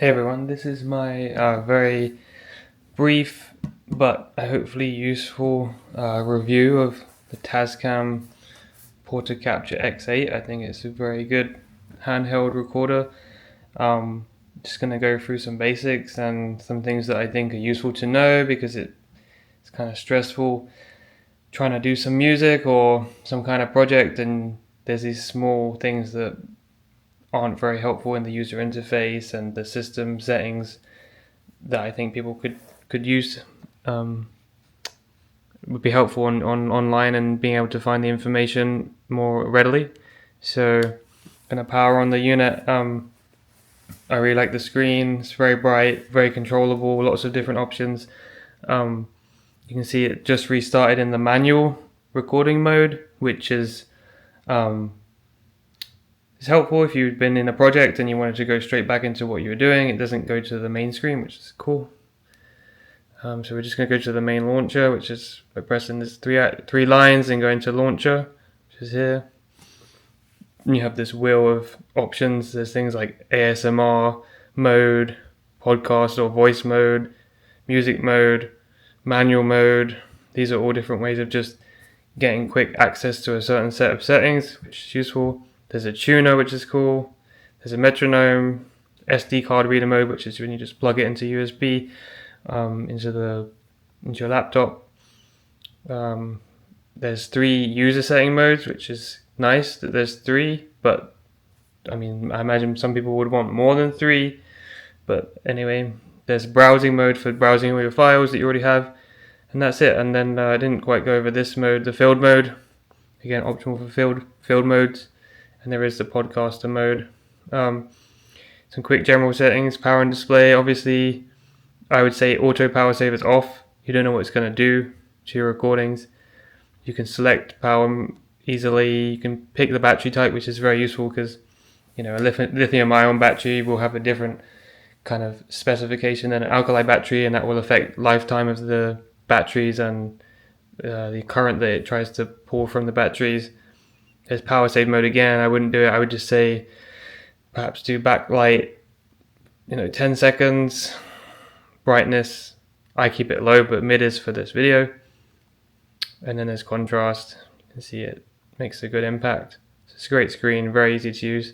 Hey everyone, this is my very brief but hopefully useful review of the Tascam Portacapture X8. I think it's a very good handheld recorder. Just going to go through some basics and some things that I think are useful to know because it's kind of stressful trying to do some music or some kind of project, and there's these small things that aren't very helpful in the user interface and the system settings that I think people could use. Would be helpful on online and being able to find the information more readily. So, gonna power on the unit. I really like the screen. It's very bright, very controllable, lots of different options. You can see it just restarted in the manual recording mode, which is it's helpful if you've been in a project and you wanted to go straight back into what you were doing. It doesn't go to the main screen, which is cool. So we're just going to go to the main launcher, which is by pressing this three lines and going to launcher, which is here. And you have this wheel of options. There's things like ASMR mode, podcast or voice mode, music mode, manual mode. These are all different ways of just getting quick access to a certain set of settings, which is useful. There's a tuner, which is cool. There's a metronome, SD card reader mode, which is when you just plug it into USB, into your laptop. There's 3 user setting modes, which is nice that there's 3, but I mean, I imagine some people would want more than 3. But anyway, there's browsing mode for browsing all your files that you already have, and that's it. And then I didn't quite go over this mode, the field mode. Again, optional for field modes. And there is the podcaster mode. Some quick general settings, power and display. Obviously, I would say auto power save is off. You don't know what it's going to do to your recordings. You can select power easily. You can pick the battery type, which is very useful because, you know, a lithium-ion battery will have a different kind of specification than an alkali battery, and that will affect lifetime of the batteries and the current that it tries to pull from the batteries. There's power save mode again. I wouldn't do it. I would just say perhaps do backlight, 10 seconds. Brightness, I keep it low, but mid is for this video. And then there's contrast. You can see it makes a good impact. It's a great screen, very easy to use.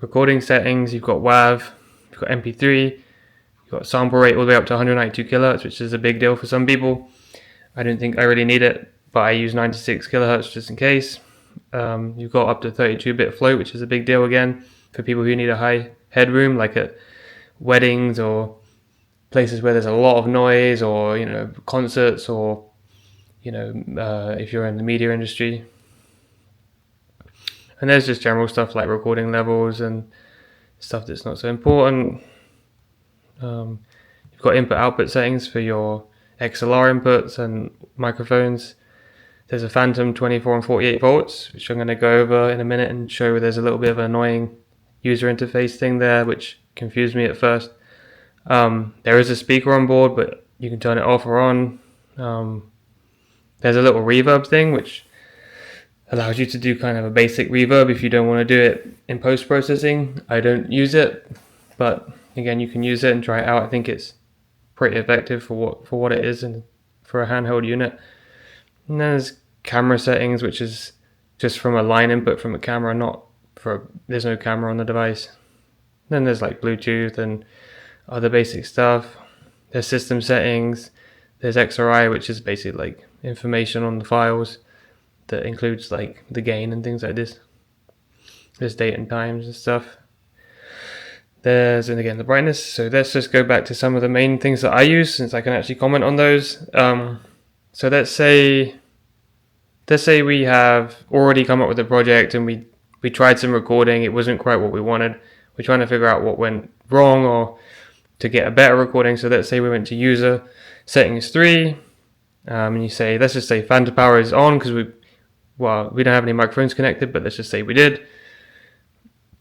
Recording settings, you've got WAV, you've got MP3, you've got sample rate all the way up to 192 kilohertz, which is a big deal for some people. I don't think I really need it, but I use 96 kilohertz just in case. You've got up to 32-bit float, which is a big deal again for people who need a high headroom, like at weddings or places where there's a lot of noise, or concerts, or if you're in the media industry. And there's just general stuff like recording levels and stuff that's not so important. You've got input-output settings for your XLR inputs and microphones. There's a phantom 24 and 48 volts, which I'm going to go over in a minute and show there's a little bit of an annoying user interface thing there, which confused me at first. There is a speaker on board, but you can turn it off or on. There's a little reverb thing, which allows you to do kind of a basic reverb if you don't want to do it in post-processing. I don't use it, but again, you can use it and try it out. I think it's pretty effective for what it is and for a handheld unit. And then there's camera settings, which is just from a line input from a camera, there's no camera on the device. Then there's like Bluetooth and other basic stuff. There's system settings. There's XRI, which is basically like information on the files that includes like the gain and things like this. There's date and times and stuff. And again, the brightness. So let's just go back to some of the main things that I use, since I can actually comment on those. So let's say we have already come up with a project and we tried some recording. It wasn't quite what we wanted. We're trying to figure out what went wrong or to get a better recording. So let's say we went to user settings 3, and you say, let's just say phantom power is on because we don't have any microphones connected, but let's just say we did.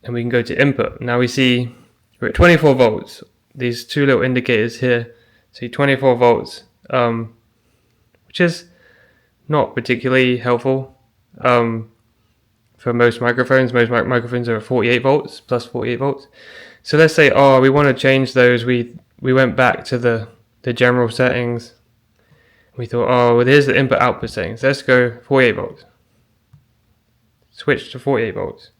And we can go to input. Now we see we're at 24 volts. These 2 little indicators here see 24 volts, which is not particularly helpful for for most microphones. Most microphones are at 48 volts, plus 48 volts. So let's say, oh, we want to change those. We went back to the general settings. We thought, oh, well, here's the input output settings. Let's go 48 volts. Switch to 48 volts.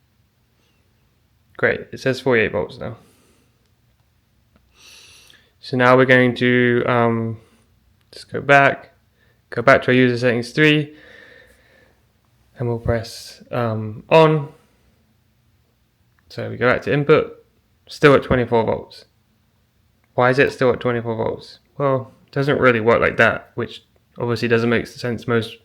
Great, it says 48 volts now. So now we're going to just go back to our user settings 3, and we'll press on. So we go back to input, still at 24 volts. Why is it still at 24 volts? Well, it doesn't really work like that, which obviously doesn't make sense. Most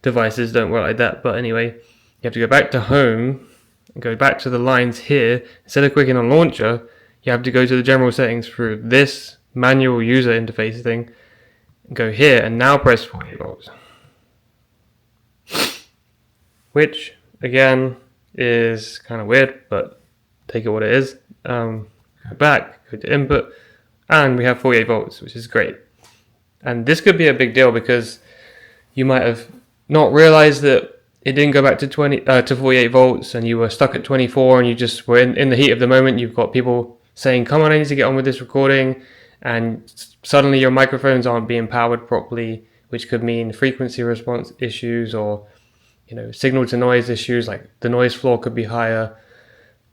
devices don't work like that, but anyway, you have to go back to home and go back to the lines here. Instead of clicking on launcher, you have to go to the general settings through this manual user interface thing, and go here and now press 48 volts. Which again is kind of weird, but take it what it is. Go back, go to input, and we have 48 volts, which is great. And this could be a big deal because you might have not realized that it didn't go back to 48 volts, and you were stuck at 24, and you just were in the heat of the moment. You've got people saying, come on, I need to get on with this recording, and suddenly your microphones aren't being powered properly, which could mean frequency response issues, or signal to noise issues, like the noise floor could be higher,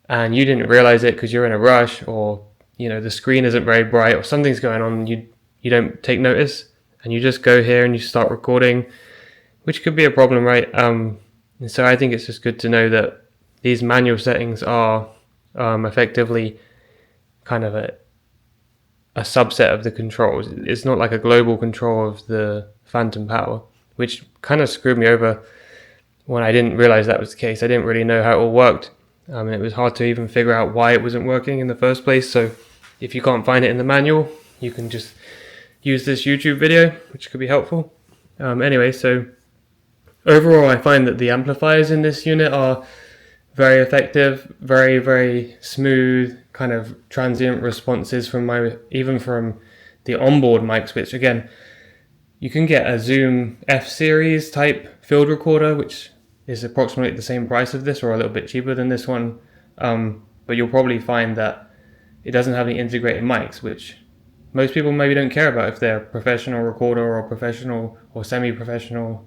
and you didn't realize it because you're in a rush, or the screen isn't very bright, or something's going on, you don't take notice, and you just go here and you start recording, which could be a problem, right? And so I think it's just good to know that these manual settings are effectively kind of a subset of the controls. It's not like a global control of the phantom power, which kind of screwed me over when I didn't realize that was the case. I didn't really know how it all worked. And it was hard to even figure out why it wasn't working in the first place. So if you can't find it in the manual, you can just use this YouTube video, which could be helpful. Anyway, so overall, I find that the amplifiers in this unit are very effective, very, very smooth, kind of transient responses even from the onboard mics, which again, you can get a Zoom F-series type field recorder, which is approximately the same price of this, or a little bit cheaper than this one. But you'll probably find that it doesn't have any integrated mics, which most people maybe don't care about if they're a professional recorder or professional or semi-professional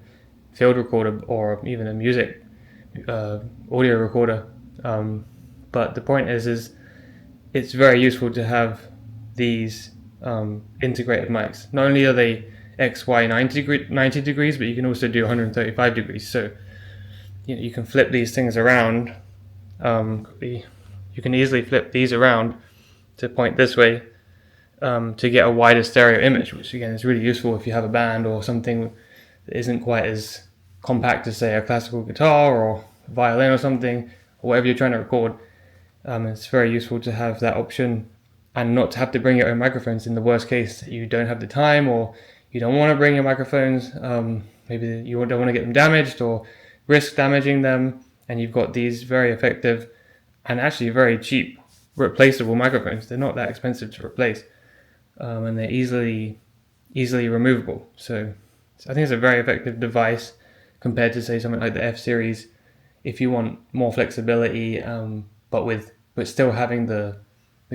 field recorder, or even a music audio recorder. But the point is it's very useful to have these integrated mics. Not only are they XY 90 degrees, but you can also do 135 degrees. So you can flip these things around. You can easily flip these around to point this way to get a wider stereo image, which again is really useful if you have a band or something that isn't quite as compact as, say, a classical guitar or a violin or something, or whatever you're trying to record. It's very useful to have that option and not to have to bring your own microphones in the worst case you don't have the time, or you don't want to bring your microphones. Maybe you don't want to get them damaged or risk damaging them, and you've got these very effective and actually very cheap replaceable microphones. They're not that expensive to replace, and they're easily removable. So I think it's a very effective device compared to, say, something like the F-series if you want more flexibility, but still having the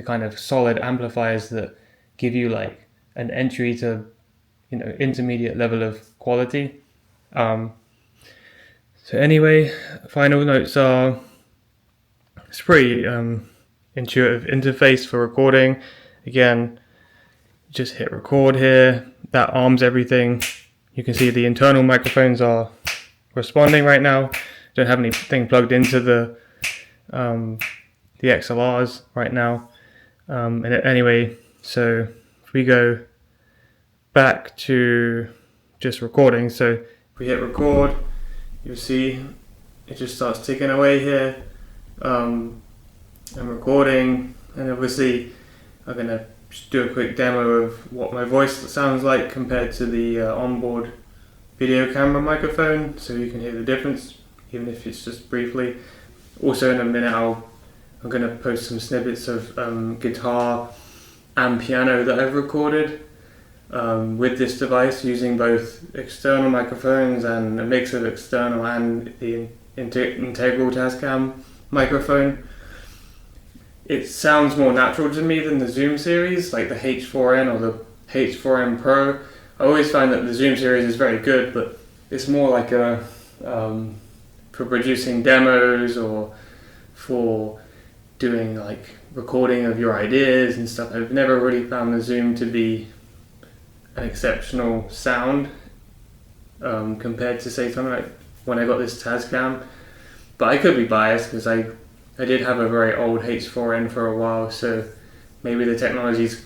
kind of solid amplifiers that give you like an entry to intermediate level of quality. So anyway, final notes are, it's pretty intuitive interface for recording. Again, just hit record here, that arms everything. You can see the internal microphones are responding right now. Don't have anything plugged into the XLRs right now. And anyway, so if we go back to just recording, so if we hit record, you'll see it just starts ticking away here. I'm recording, and obviously I'm going to do a quick demo of what my voice sounds like compared to the onboard video camera microphone, so you can hear the difference, even if it's just briefly. Also in a minute I'm going to post some snippets of guitar and piano that I've recorded with this device, using both external microphones and a mix of external and the integral Tascam microphone. It sounds more natural to me than the Zoom series, like the H4n or the H4n Pro. I always find that the Zoom series is very good, but it's more like a for producing demos or for doing like recording of your ideas and stuff. I've never really found the Zoom to be an exceptional sound compared to say something like when I got this Tascam. But I could be biased because I did have a very old H4n for a while, so maybe the technology's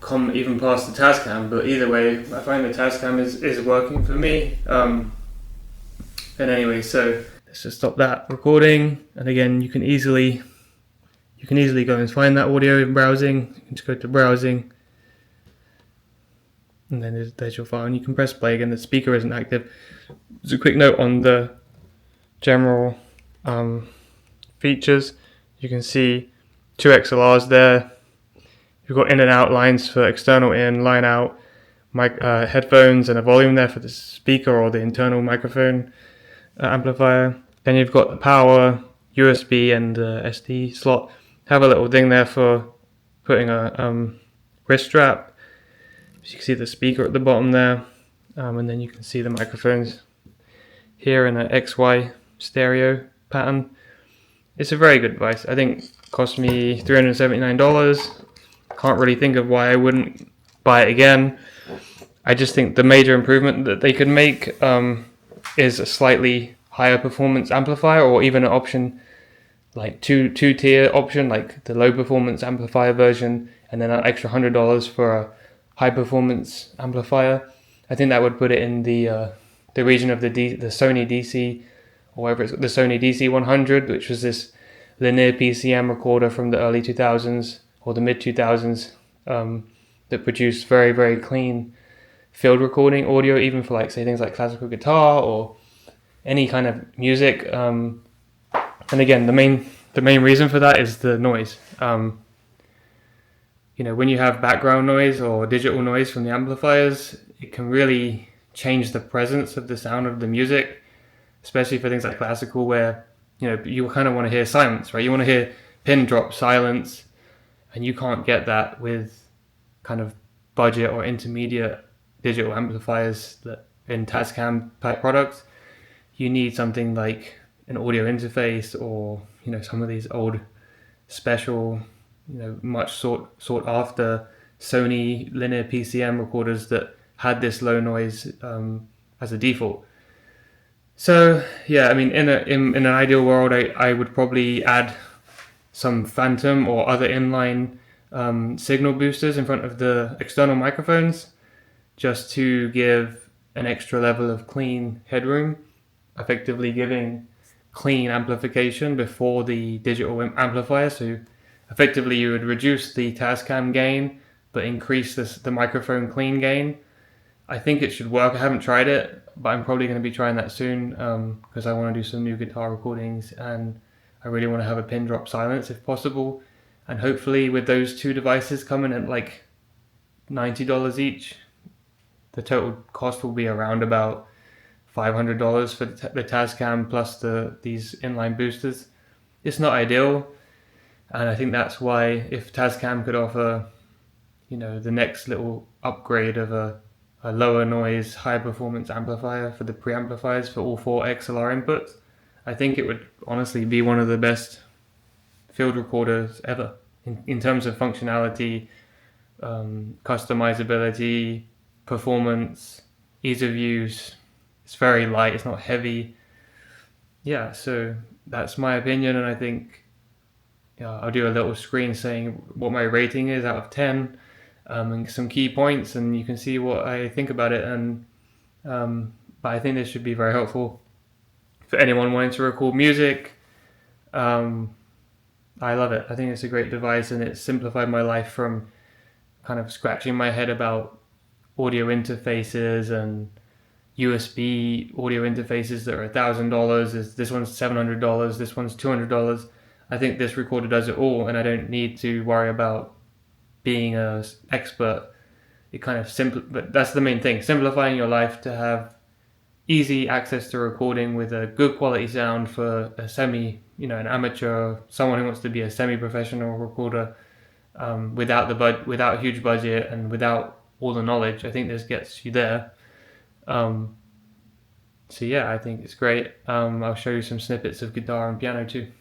come even past the Tascam. But either way, I find the Tascam is working for me. And anyway, so let's just stop that recording. And again, you can easily go and find that audio in browsing. You can just go to browsing, and then there's your file, and you can press play. Again, the speaker isn't active. Just a quick note on the general features. You can see 2 XLRs there. You've got in and out lines for external in, line out, headphones, and a volume there for the speaker or the internal microphone amplifier. Then you've got the power, USB, and SD slot. Have a little thing there for putting a wrist strap. So you can see the speaker at the bottom there, and then you can see the microphones here in an XY stereo pattern. It's a very good device. I think it cost me $379. Can't really think of why I wouldn't buy it again. I just think the major improvement that they could make is a slightly higher performance amplifier, or even an option like two-tier option, like the low performance amplifier version, and then an extra $100 for a high performance amplifier. I think that would put it in the region of the Sony DC, or whatever it's the Sony DC100, which was this linear PCM recorder from the early 2000s or the mid 2000s that produced very, very clean field recording audio, even for like say things like classical guitar or any kind of music. And again, the main reason for that is the noise. When you have background noise or digital noise from the amplifiers, it can really change the presence of the sound of the music, especially for things like classical, where you kind of want to hear silence, right? You want to hear pin drop silence, and you can't get that with kind of budget or intermediate digital amplifiers that in Tascam type products. You need something like an audio interface, or some of these old special, much sought after Sony linear PCM recorders that had this low noise as a default. So yeah, I mean, in an ideal world, I would probably add some phantom or other inline signal boosters in front of the external microphones, just to give an extra level of clean headroom, effectively giving clean amplification before the digital amplifier. So effectively you would reduce the Tascam gain but increase the microphone clean gain. I think it should work. I haven't tried it, but I'm probably going to be trying that soon because I want to do some new guitar recordings, and I really want to have a pin drop silence if possible. And hopefully with those two devices coming at like $90 each, the total cost will be around about $500 for the Tascam plus these inline boosters. It's not ideal, and I think that's why if Tascam could offer, the next little upgrade of a lower noise, high performance amplifier for the pre-amplifiers for all 4 XLR inputs, I think it would honestly be one of the best field recorders ever in terms of functionality, customizability, performance, ease of use. It's very light, it's not heavy. Yeah, so that's my opinion, and I think I'll do a little screen saying what my rating is out of 10, and some key points, and you can see what I think about it. And but I think this should be very helpful for anyone wanting to record music. I love it. I think it's a great device, and it's simplified my life from kind of scratching my head about audio interfaces and USB audio interfaces that are $1,000. This one's $700. This one's $200. I think this recorder does it all, and I don't need to worry about being an expert. It kind of but that's the main thing, simplifying your life to have easy access to recording with a good quality sound for a an amateur, someone who wants to be a semi-professional recorder, without a huge budget and without all the knowledge. I think this gets you there. So yeah, I think it's great. I'll show you some snippets of guitar and piano too.